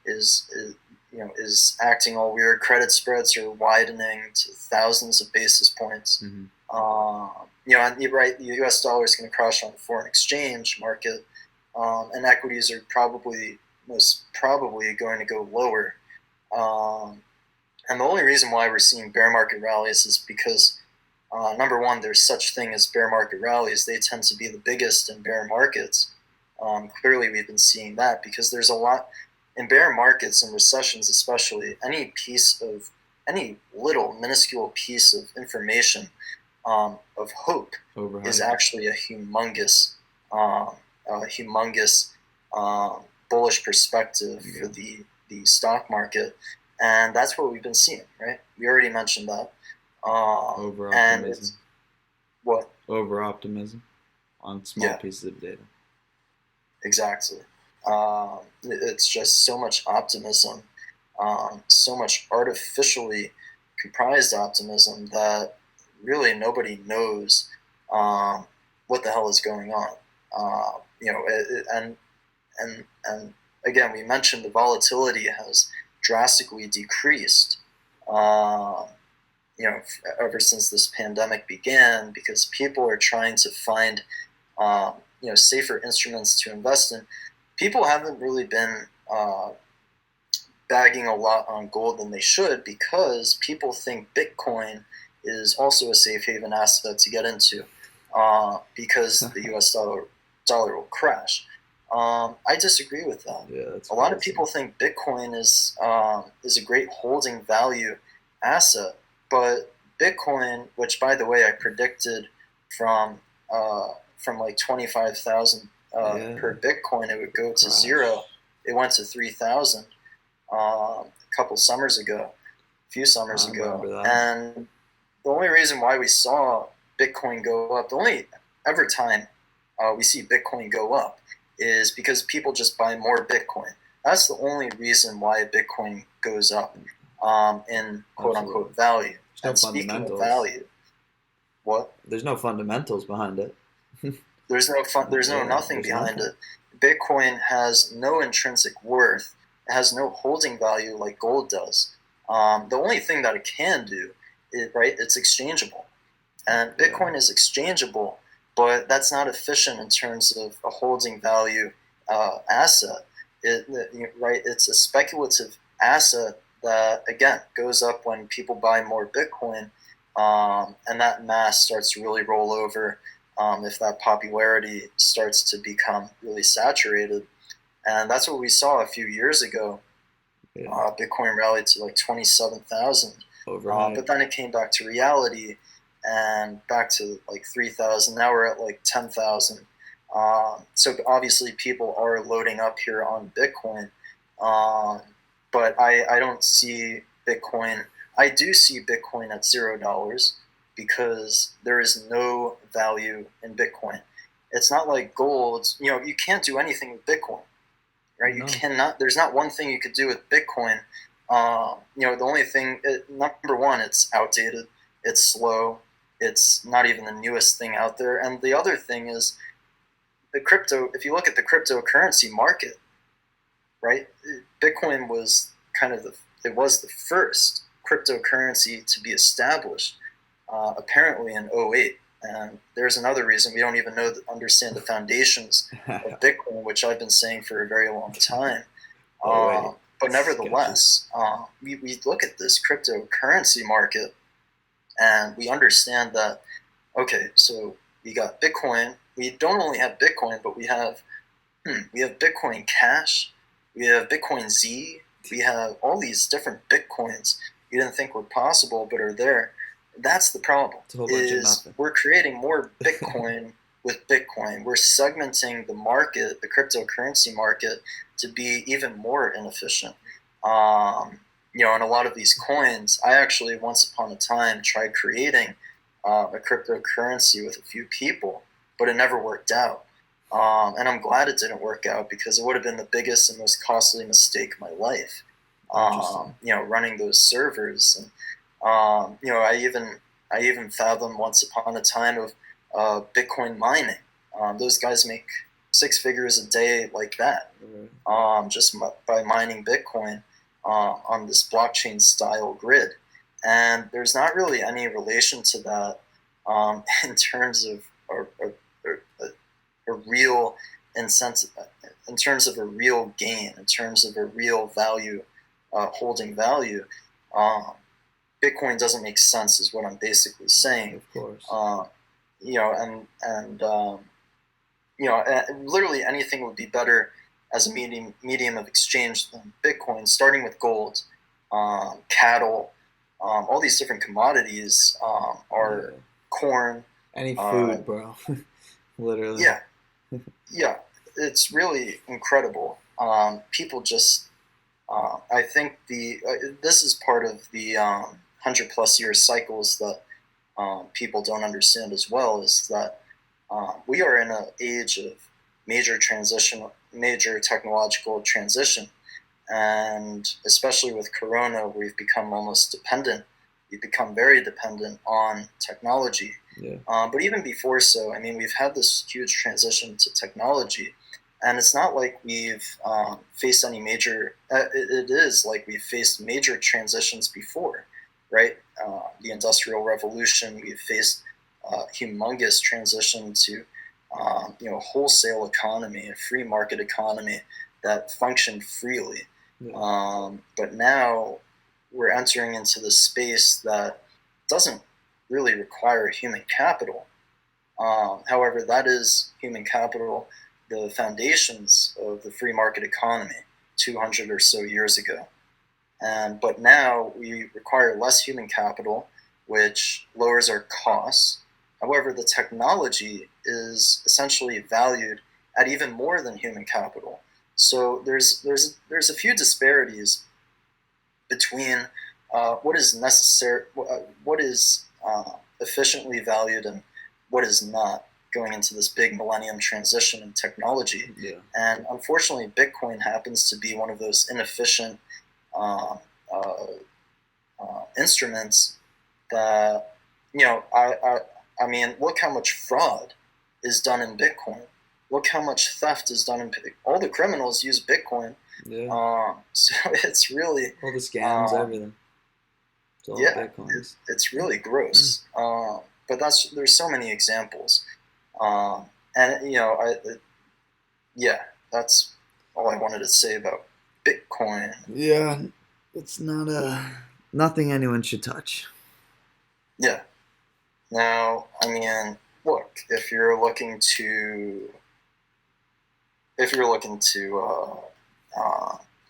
is acting all weird. Credit spreads are widening to thousands of basis points. Hmm. And you're right, the U.S. dollar is going to crash on the foreign exchange market, and equities are most probably going to go lower. Um, and the only reason why we're seeing bear market rallies is because, number one, there's such thing as bear market rallies. They tend to be the biggest in bear markets. Clearly, we've been seeing that because there's a lot in bear markets and recessions, especially. Any little minuscule piece of information, of hope, is Overhyped. actually um, humongous bullish perspective for Yeah. the stock market, and that's what we've been seeing. Right? We already mentioned that, Over and optimism. it's what? Over optimism on small Yeah, pieces of data. exactly. It's just so much optimism, so much artificially comprised optimism that really nobody knows, um, what the hell is going on. And again, we mentioned the volatility has drastically decreased. Um, Ever since this pandemic began, because people are trying to find, safer instruments to invest in. People haven't really been, bagging a lot on gold than they should because people think Bitcoin is also a safe haven asset to get into, because the U.S. dollar will crash. I disagree with that. Yeah, that's A lot of crazy. people think Bitcoin is a great holding value asset, but Bitcoin, which by the way I predicted from from like 25,000 Yeah, per Bitcoin, it would the go to zero. crash. It went to 3,000, a couple summers ago, a few summers I remember ago, that. and the only reason why we saw Bitcoin go up, the only ever time, we see Bitcoin go up, is because people just buy more Bitcoin. That's the only reason why Bitcoin goes up, in quote Absolutely. unquote value. There's no And speaking of fundamentals. value, what? There's no fundamentals behind it. There's no fun. There's no Yeah, nothing there's behind nothing. it. Bitcoin has no intrinsic worth. It has no holding value like gold does. The only thing that it can do, right, it's exchangeable, and Yeah. Bitcoin is exchangeable, but that's not efficient in terms of a holding value, asset. Right, it's a speculative asset that again goes up when people buy more Bitcoin, and that mass starts to really roll over, if that popularity starts to become really saturated. And that's what we saw a few years ago. Yeah. Bitcoin rallied to like 27,000, but Overhyped. then it came back to reality and back to like 3,000. Now we're at like 10,000. So obviously people are loading up here on Bitcoin, um, but I don't see Bitcoin. I do see Bitcoin at $0 because there is no value in Bitcoin. It's not like gold. You can't do anything with Bitcoin, right? You No. cannot. There's not one thing you could do with Bitcoin. The only thing, number one, it's outdated, it's slow, it's not even the newest thing out there, and the other thing is the crypto. If you look at the cryptocurrency market, right, Bitcoin was kind of it was the first cryptocurrency to be established, apparently in '08. And there's another reason we don't even understand the foundations of Bitcoin, which I've been saying for a very long time. Oh wait, But sketchy. nevertheless, we look at this cryptocurrency market and we understand that, okay, so we got Bitcoin. We don't only have Bitcoin, but we have Bitcoin Cash, we have Bitcoin Z, we have all these different Bitcoins we didn't think were possible but are there. That's the problem. It's a whole bunch of Is nothing. we're creating more Bitcoin with Bitcoin. We're segmenting the market, the cryptocurrency market, to be even more inefficient. Um, and a lot of these coins, I actually once upon a time tried creating a cryptocurrency with a few people, but it never worked out. And I'm glad it didn't work out because it would have been the biggest and most costly mistake of my life. Interesting. Running those servers, and I even fathomed once upon a time of Bitcoin mining. Those guys make six figures a day like that, just by mining Bitcoin on this blockchain style grid. And there's not really any relation to that in terms of a real incentive, in terms of a real gain, in terms of a real value, holding value. Um, Bitcoin doesn't make sense, is what I'm basically saying. Of course. Literally anything would be better as a medium of exchange than Bitcoin. Starting with gold, cattle, all these different commodities Yeah. are corn. Any Uh, food, bro. Literally. yeah, yeah, it's really incredible. People just, I think this is part of the 100+ year cycles that people don't understand as well. Is that we are in an age of major technological transition, and especially with Corona, we've become almost dependent. We've become very dependent on technology. Yeah. But even before so, I mean, we've had this huge transition to technology, and it's not like we've faced any major. It is like we've faced major transitions before, right? The Industrial Revolution. We've faced humongous transition to wholesale economy, a free market economy that functioned freely. Yeah. But now we're entering into this space that doesn't really require human capital. However, that is human capital, the foundations of the free market economy 200 or so years ago. But now we require less human capital, which lowers our costs. However, the technology is essentially valued at even more than human capital. So there's a few disparities between what is necessary, what is efficiently valued, and what is not going into this big millennium transition in technology. Yeah. And unfortunately, Bitcoin happens to be one of those inefficient uh, uh, instruments that I mean, look how much fraud is done in Bitcoin. Look how much theft is done in Bitcoin. All the criminals use Bitcoin. Yeah. So it's really, All the scams, um, everything. It's all yeah, Bitcoins. it's really gross. But there's so many examples, and yeah, that's all I wanted to say about Bitcoin. Yeah. It's not nothing anyone should touch. Yeah. Now, I mean, look, if you're looking to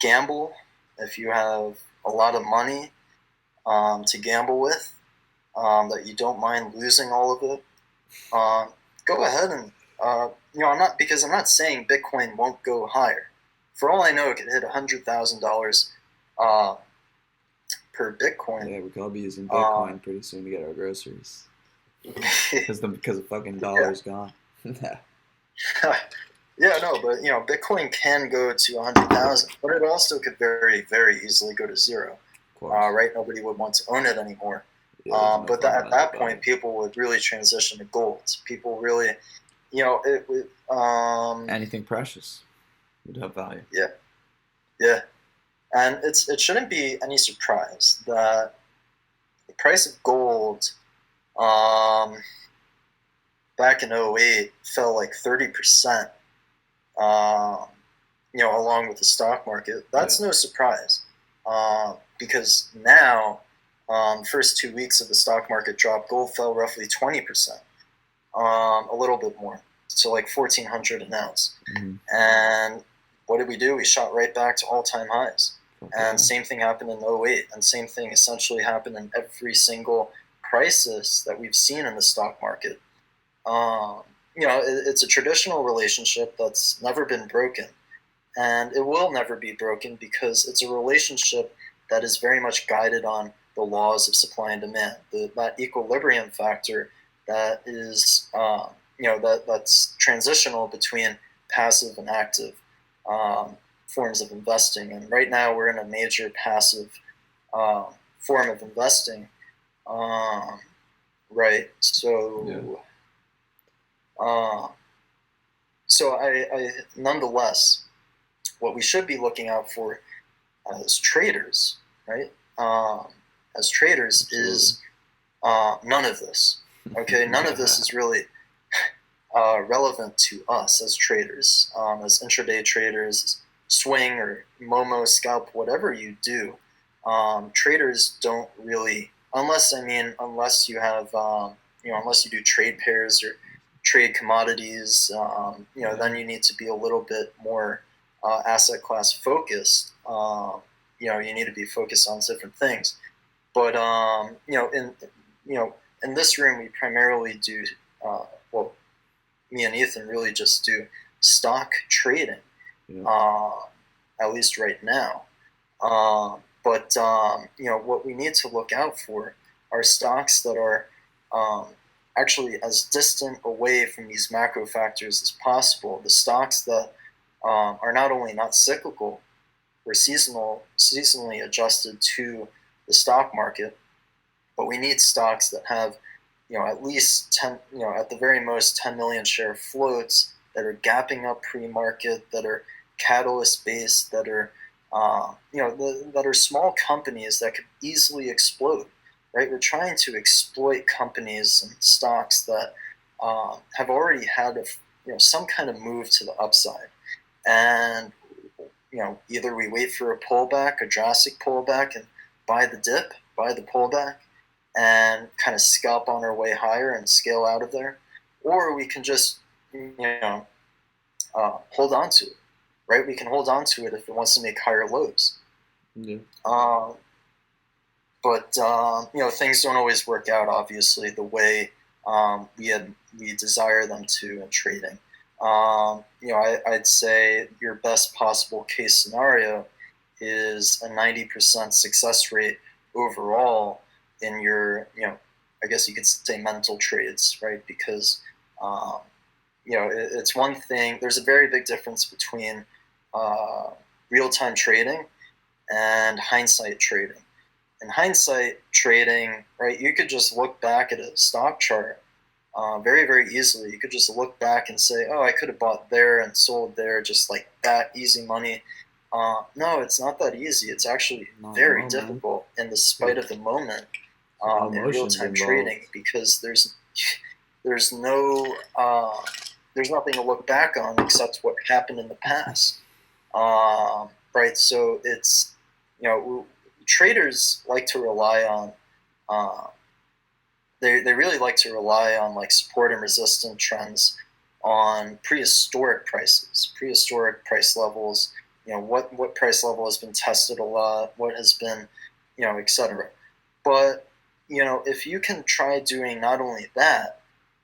gamble, if you have a lot of money to gamble with, that you don't mind losing all of it, uh, go ahead and I'm not saying Bitcoin won't go higher. For all I know, it could hit $100,000 uh, per Bitcoin. Yeah, we could all be using Um, Bitcoin pretty soon to get our groceries. yeah, Because the fucking dollar's gone. Yeah. yeah, no, but Bitcoin can go to 100,000, but it also could very, very easily go to zero. Of course. Right? Nobody would want to own it anymore. Yeah, there's no At fundamental that value. point, people would really transition to gold. People really, it would. Anything precious would have value. Yeah, yeah, and it shouldn't be any surprise that the price of gold, um, back in '08 fell like 30%, um, along with the stock market. That's no surprise, because now, first 2 weeks of the stock market drop, gold fell roughly 20%, a little bit more, so like 1,400 an ounce. Mm-hmm. And what did we do? We shot right back to all-time highs. And same thing happened in '08, and same thing essentially happened in every single crisis that we've seen in the stock market. It's a traditional relationship that's never been broken, and it will never be broken because it's a relationship that is very much guided on the laws of supply and demand, that equilibrium factor that is, that's transitional between passive and active forms of investing. And right now we're in a major passive form of investing, right? So, I nonetheless, what we should be looking out for as traders, right? As traders is none of this. Okay, none of this is really relevant to us as traders, as intraday traders, swing or Momo, scalp, whatever you do. Traders don't really, unless you have, unless you do trade pairs or trade commodities, then you need to be a little bit more asset class focused. You need to be focused on different things. But in this room we primarily do, me and Ethan really just do stock trading, at least right now. But what we need to look out for are stocks that are actually as distant away from these macro factors as possible. The stocks that are not only not cyclical or seasonally adjusted to the stock market, but we need stocks that have, at least 10, at the very most 10 million share floats that are gapping up pre-market, that are catalyst based, that are, that are small companies that could easily explode. Right, we're trying to exploit companies and stocks that have already had some kind of move to the upside, and either we wait for a pullback, a drastic pullback, and buy the dip, buy the pullback, and kind of scalp on our way higher and scale out of there, or we can just hold on to it. Right, we can hold on to it if it wants to make higher lows. Yeah. But things don't always work out, obviously, the way we desire them to in trading. I'd say your best possible case scenario is a 90% success rate overall in your, I guess you could say mental trades, right? Because it's one thing. There's a very big difference between real-time trading and hindsight trading. In hindsight trading, right, you could just look back at a stock chart very, very easily. You could just look back and say, oh, I could have bought there and sold there, just like that, easy money. No, it's not that easy. It's actually very difficult in the spite of the moment in real-time trading, because there's nothing to look back on except what happened in the past. Right, so it's, traders like to rely on, they really like to rely on like support and resistance trends on prehistoric prices, prehistoric price levels, what price level has been tested a lot, what has been, etc. But, if you can try doing not only that,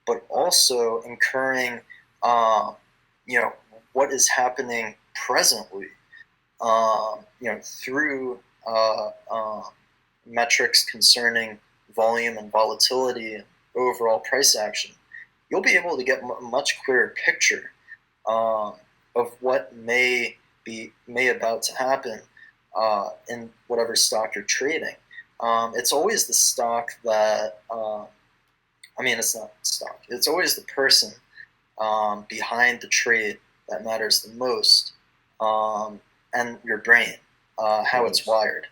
but also incurring, what is happening presently, through metrics concerning volume and volatility and overall price action, you'll be able to get a much clearer picture of what may about to happen in whatever stock you're trading. It's always the stock that, it's not stock. It's always the person behind the trade that matters the most, and your brain, how it's wired.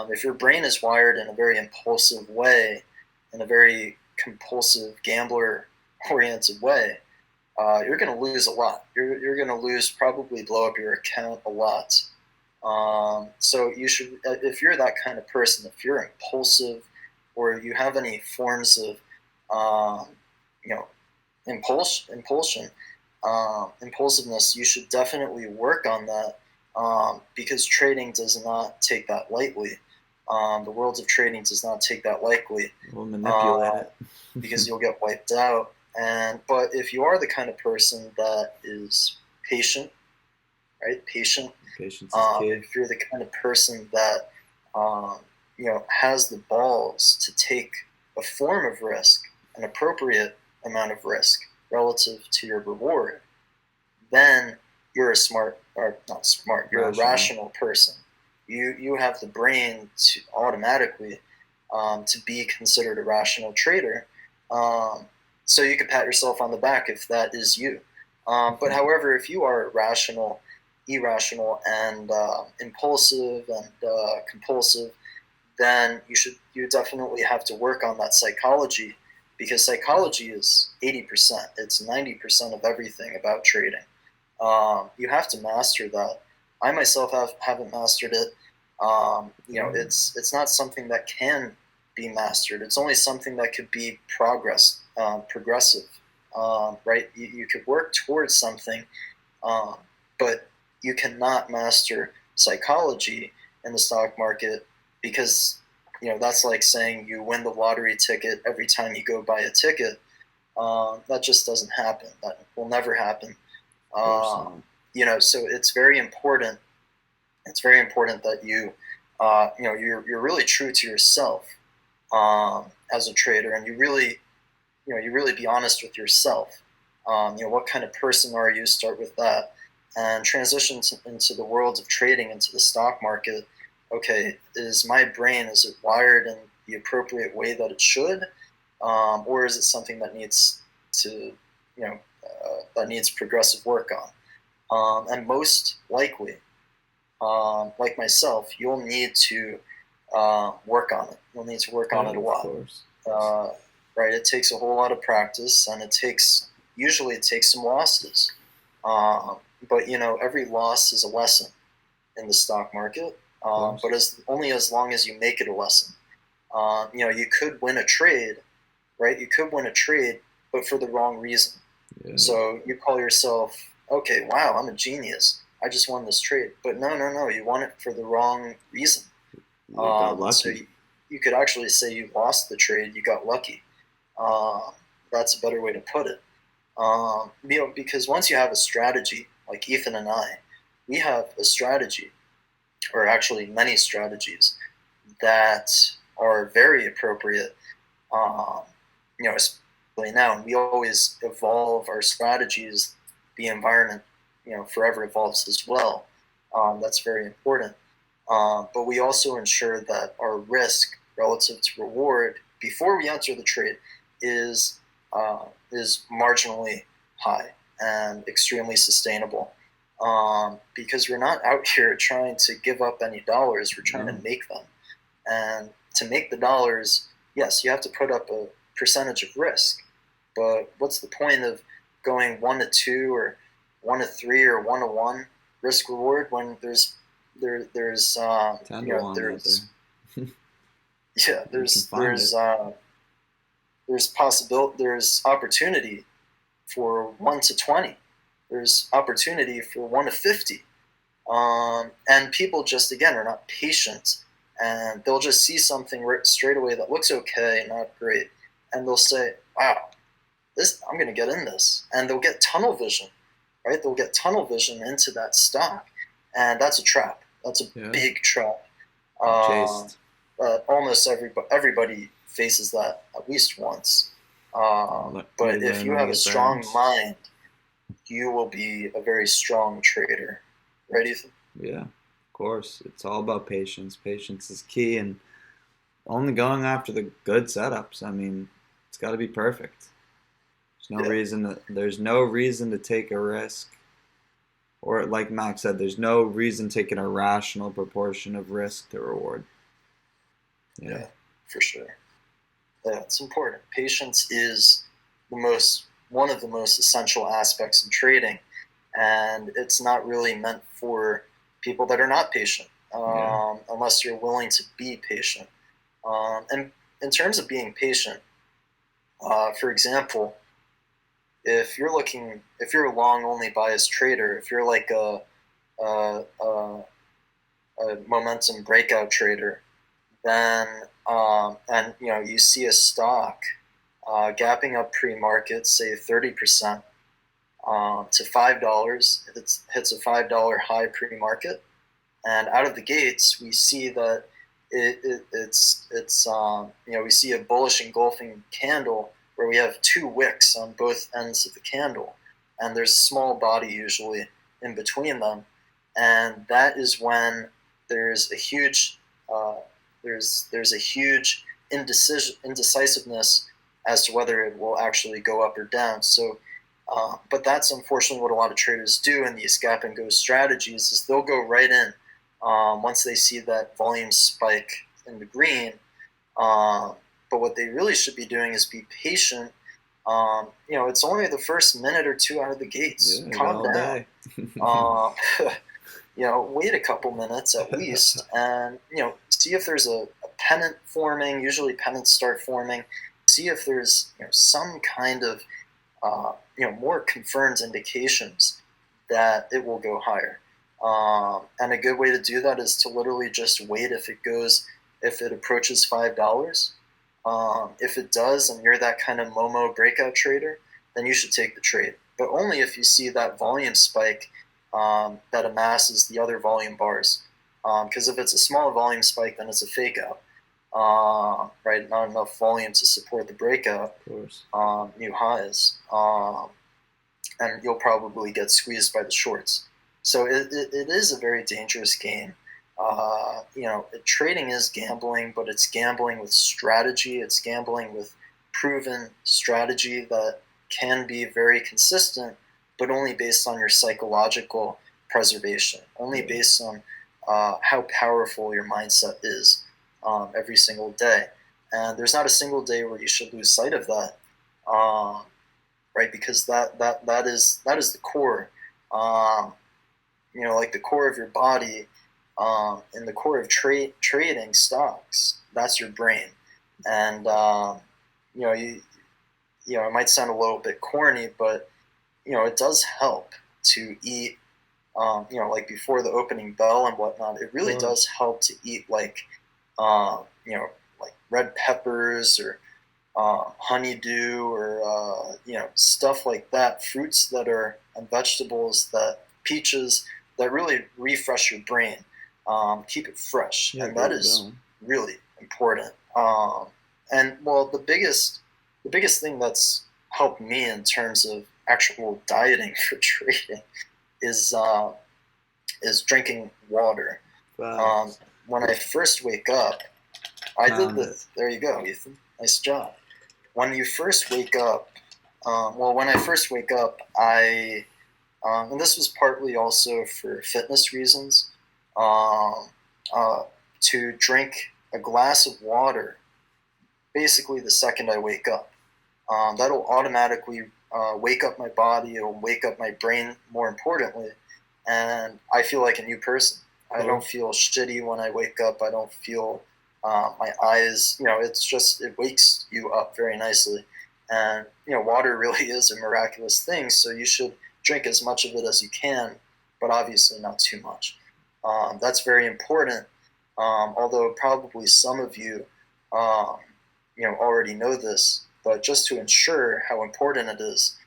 If your brain is wired in a very impulsive way, in a very compulsive gambler oriented way, you're going to lose a lot. You're going to lose, probably blow up your account a lot. So you should, if you're that kind of person, if you're impulsive, or you have any forms of, you know, impulsiveness, you should definitely work on that, because trading does not take that lightly. The world of trading does not take that lightly. We'll manipulate it. Because you'll get wiped out. But if you are the kind of person that is patient, right? Patient. Patience is key. If you're the kind of person that has the balls to take a form of risk, an appropriate amount of risk relative to your reward, then you're a smart, or not smart, you're a rational person. You have the brain to automatically to be considered a rational trader. So you can pat yourself on the back if that is you. But however, if you are rational, irrational, and impulsive and compulsive, then you definitely have to work on that psychology, because psychology is 80%. It's 90% of everything about trading. You have to master that. I myself haven't mastered it. It's not something that can be mastered. It's only something that could be progressive. Right? You could work towards something, but you cannot master psychology in the stock market, because that's like saying you win the lottery ticket every time you go buy a ticket. That just doesn't happen. That will never happen. So it's very important. It's very important that you're really true to yourself as a trader, and you really be honest with yourself. What kind of person are you? Start with that, and transition into the world of trading, into the stock market. Okay, is my brain, is it wired in the appropriate way that it should, or is it something that needs progressive work on? And most likely, like myself, you'll need to work on it. You'll need to work on it a lot. Right? It takes a whole lot of practice, and it usually takes some losses. But every loss is a lesson in the stock market. But only as long as you make it a lesson. You could win a trade, right? You could win a trade, but for the wrong reason. Yeah. So you call yourself, okay, wow, I'm a genius. I just won this trade. But no, you won it for the wrong reason. You got lucky. So you could actually say you lost the trade, you got lucky. That's a better way to put it. Because once you have a strategy, like Ethan and I, we have a strategy, or actually many strategies, that are very appropriate, especially now. And we always evolve our strategies. The environment, forever evolves as well. That's very important. But we also ensure that our risk relative to reward before we enter the trade is marginally high and extremely sustainable. Because we're not out here trying to give up any dollars. We're trying to make them. And to make the dollars, yes, you have to put up a percentage of risk. But what's the point of going 1-2 or 1-3 or 1-1 risk reward when there's there's opportunity for 1-20. There's opportunity for 1-50. And people just, again, are not patient, and they'll just see something straight away that looks okay, not great, and they'll say, wow, I'm going to get in this. And they'll get tunnel vision, right? They'll get tunnel vision into that stock, and that's a trap. That's a big trap. Almost everybody faces that at least once. But if you have a strong mind, you will be a very strong trader. Right, Ethan? Yeah, of course. It's all about patience. Patience is key, and only going after the good setups. I mean, it's got to be perfect. There's no reason to take a risk, or like Max said, there's no reason taking a rational proportion of risk to reward. Yeah, for sure. Yeah, it's important. Patience is the most one of the most essential aspects in trading, and it's not really meant for people that are not patient, Yeah. unless you're willing to be patient. And in terms of being patient, for example, if you're a long only bias trader, if you're like a, a, a momentum breakout trader, then and you see a stock gapping up pre-market, say 30%, to $5. It hits a $5 high pre-market, and out of the gates, we see that we see a bullish engulfing candle where we have two wicks on both ends of the candle, and there's a small body usually in between them, and that is when there's a huge uh, there's a huge indecisiveness as to whether it will actually go up or down. So, but that's unfortunately what a lot of traders do in these gap and go strategies is they'll go right in once they see that volume spike in the green. But what they really should be doing is be patient. It's only the first minute or two out of the gates. Yeah, I got Calm all down. day. Uh, wait a couple minutes at least, and see if there's a pennant forming. Usually, pennants start forming. See if there's some kind of more confirmed indications that it will go higher. And a good way to do that is to literally just wait if it approaches $5. If it does, and you're that kind of Momo breakout trader, then you should take the trade. But only if you see that volume spike that amasses the other volume bars. Because if it's a small volume spike, then it's a fake out. Right? Not enough volume to support the breakout, Of course. new highs. And you'll probably get squeezed by the shorts. So it is a very dangerous game. Trading is gambling, but it's gambling with strategy. It's gambling with proven strategy that can be very consistent, but only based on your psychological preservation, only based on how powerful your mindset is every single day. And there's not a single day where you should lose sight of that, right? Because that is the core. Like the core of your body, and the core of trading stocks. That's your brain, and it might sound a little bit corny, but it does help to eat. Like before the opening bell and whatnot, it really does help to eat like red peppers or honeydew or stuff like that, fruits that are and vegetables that peaches that really refresh your brain, keep it fresh, Yeah, and that is really important. And well, the biggest thing that's helped me in terms of actual dieting for trading is drinking water. When I first wake up, I did this. There you go, Ethan. Nice job. When you first wake up, when I first wake up, and this was partly also for fitness reasons, to drink a glass of water basically the second I wake up. That'll automatically wake up my body, it'll wake up my brain more importantly, and I feel like a new person. I don't feel shitty when I wake up. I don't feel my eyes, it wakes you up very nicely. And, water really is a miraculous thing, so you should drink as much of it as you can, but obviously not too much. That's very important, although probably some of you, already know this, but just to ensure how important it is,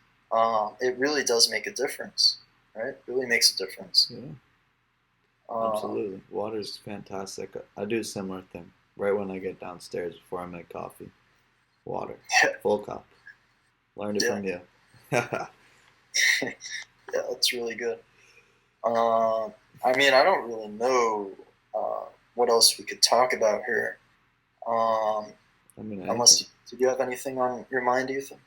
it really does make a difference, right? It really makes a difference. Yeah. Absolutely. Water's fantastic. I do a similar thing right when I get downstairs before I make coffee. Water. Full cup. Learned it from you. Yeah, that's really good. I don't really know what else we could talk about here. Unless, did you have anything on your mind, Ethan?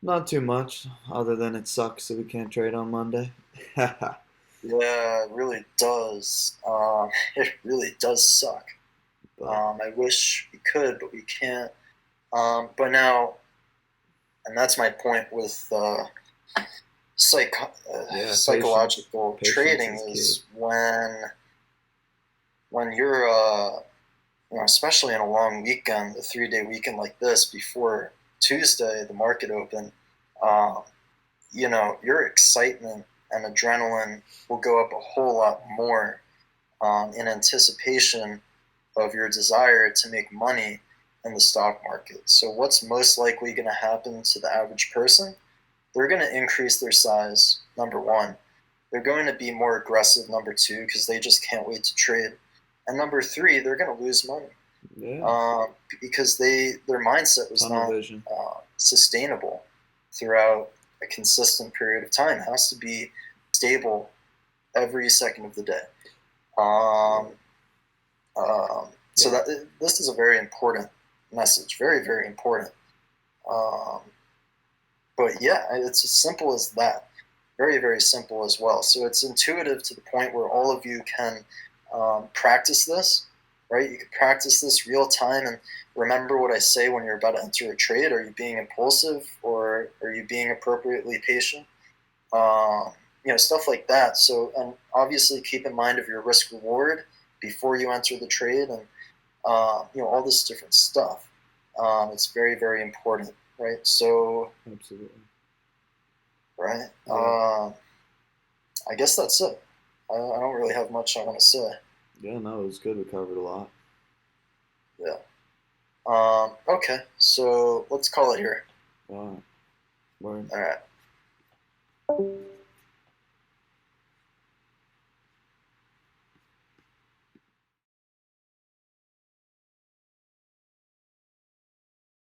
Not too much, other than it sucks that we can't trade on Monday. Yeah, it really does. It really does suck. I wish we could, but we can't. But now, and that's my point with psych Yeah, psychological patience trading is key. is when you're especially in a long weekend, a 3 day weekend like this before Tuesday, the market open, um, your excitement and adrenaline will go up a whole lot more in anticipation of your desire to make money in the stock market. So, what's most likely going to happen to the average person? They're going to increase their size, number one. They're going to be more aggressive, number two, because they just can't wait to trade. And number three, they're going to lose money Yeah, because their mindset was tunnel not vision. sustainable throughout a consistent period of time. It has to be stable every second of the day. Um, so Yeah, that this is a very important message, very very important. Um, but yeah, it's as simple as that. Very very simple as well. So it's intuitive to the point where all of you can practice this, right? You can practice this real time and remember what I say when you're about to enter a trade. Are you being impulsive or are you being appropriately patient? Um, Stuff like that. So, and obviously keep in mind of your risk reward before you enter the trade, and all this different stuff. It's very very important, right? So, absolutely. right. Yeah, I guess that's it. I don't really have much I want to say. yeah. No, it was good. We covered a lot. Yeah. Okay, so let's call it here. All right. Word. All right.